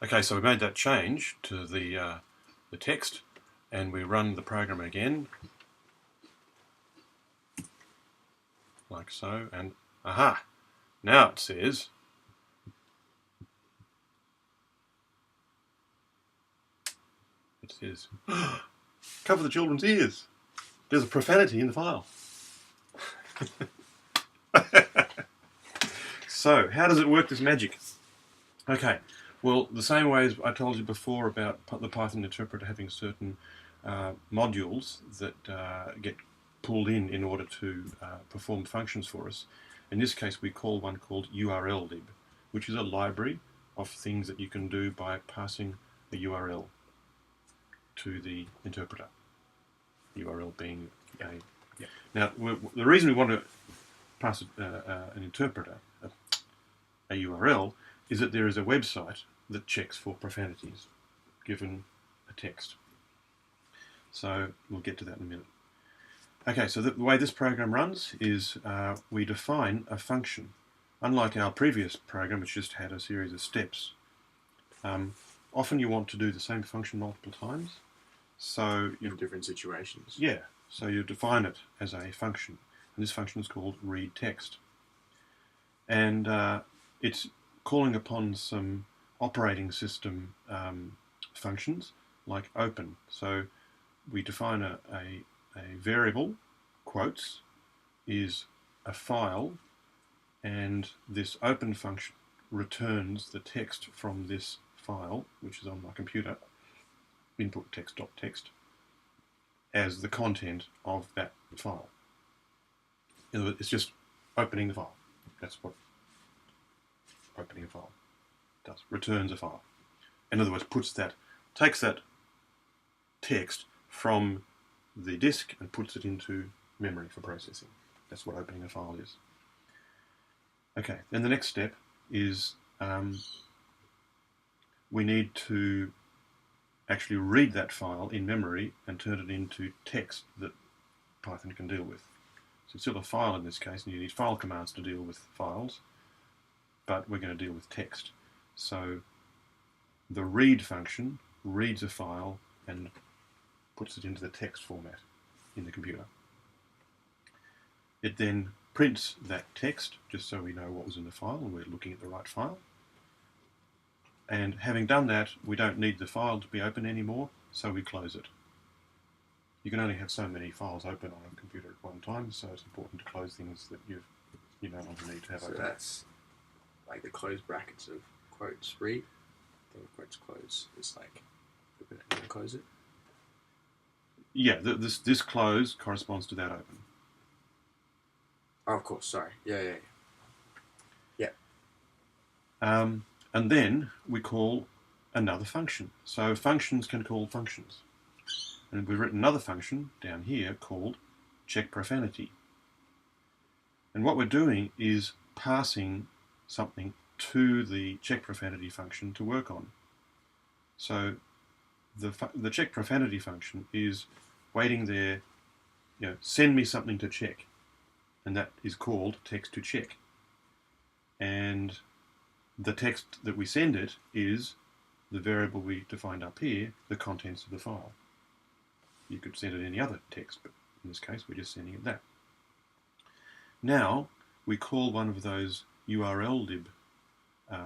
Okay, so we made that change to the text, and we run the program again, like so, and aha! Now it says cover the children's ears. There's a profanity in the file. So, how does it work, this magic? Okay, well, the same way as I told you before about the Python interpreter having certain modules that get pulled in order to perform functions for us. In this case, we call one called URL lib, which is a library of things that you can do by passing a URL to the interpreter. URL being a... Yeah. Now, the reason we want to pass an interpreter, a URL, is that there is a website that checks for profanities given a text. So we'll get to that in a minute. Okay, so the way this program runs is we define a function. Unlike our previous program, which just had a series of steps, often you want to do the same function multiple times. So in different situations. Yeah, so you define it as a function. And this function is called read text. And it's calling upon some operating system functions like open. So we define a variable, quotes, is a file, and this open function returns the text from this file, which is on my computer, input text.text, as the content of that file. In other words, it's just opening the file. That's what opening a file does. Returns a file. In other words, takes that text from the disk and puts it into memory for processing. That's what opening a file is. Okay, then the next step is we need to actually read that file in memory and turn it into text that Python can deal with. So it's still a file in this case, and you need file commands to deal with files, but we're going to deal with text. So the read function reads a file and puts it into the text format in the computer. It then prints that text, just so we know what was in the file and we're looking at the right file. And having done that, we don't need the file to be open anymore, so we close it. You can only have so many files open on a computer at one time, so it's important to close things that you no longer need to have open. So that's like the close brackets of quotes read, then quotes close. It's like open it and close it. Yeah, this close corresponds to that open. Oh, of course, sorry. Yeah. And then we call another function. So functions can call functions. And we've written another function down here called check profanity. And what we're doing is passing something to the check profanity function to work on. So the check profanity function is waiting there, send me something to check. And that is called text to check. And the text that we send it is the variable we defined up here, the contents of the file. You could send it any other text, but in this case we're just sending it that. Now we call one of those URL lib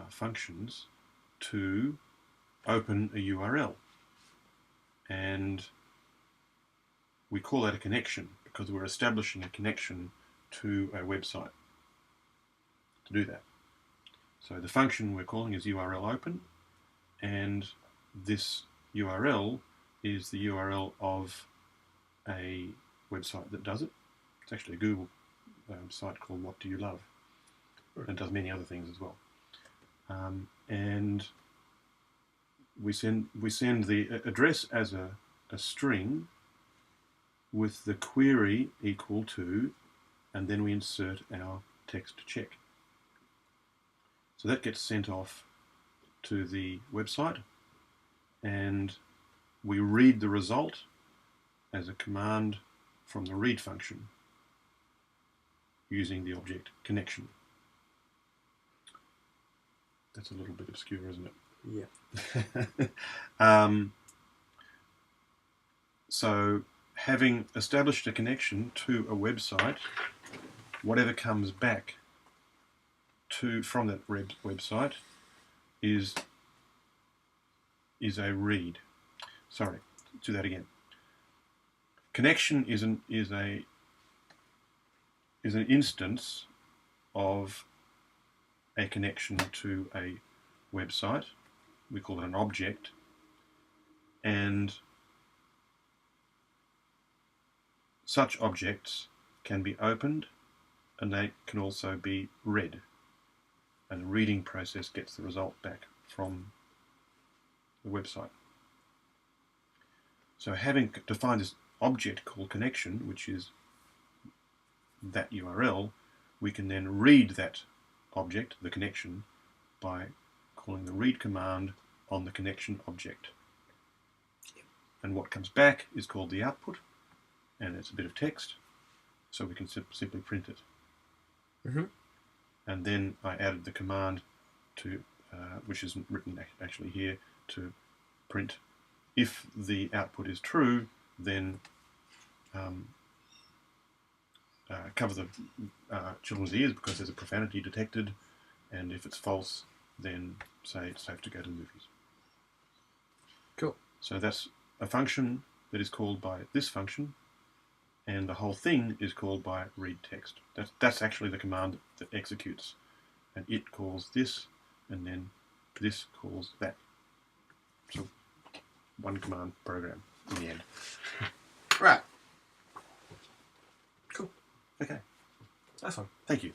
functions to open a URL. And we call that a connection because we're establishing a connection to a website to do that. So the function we're calling is URL open, and this URL is the URL of a website that does it. It's actually a Google site called What Do You Love? And it does many other things as well. And we send the address as a string with the query equal to, and then we insert our text check. So that gets sent off to the website, and we read the result as a command from the read function using the object connection. That's a little bit obscure, isn't Yeah. it? So having established a connection to a website, whatever comes back from that website is a read. Sorry, do that again. Connection is an instance of a connection to a website. We call it an object, and such objects can be opened and they can also be read. And the reading process gets the result back from the website. So having defined this object called connection, which is that URL, we can then read that object, the connection, by calling the read command on the connection object. And what comes back is called the output, and it's a bit of text, so we can simply print it. Mm-hmm. And then I added the command to, which isn't written actually here, to print. If the output is true, then cover the children's ears because there's a profanity detected, and if it's false, then say it's safe to go to the movies. Cool. So that's a function that is called by this function, and the whole thing is called by read text. That's actually the command that executes, and it calls this, and then this calls that. So one command program in the end. Right. Cool. Okay. That's fun. Thank you.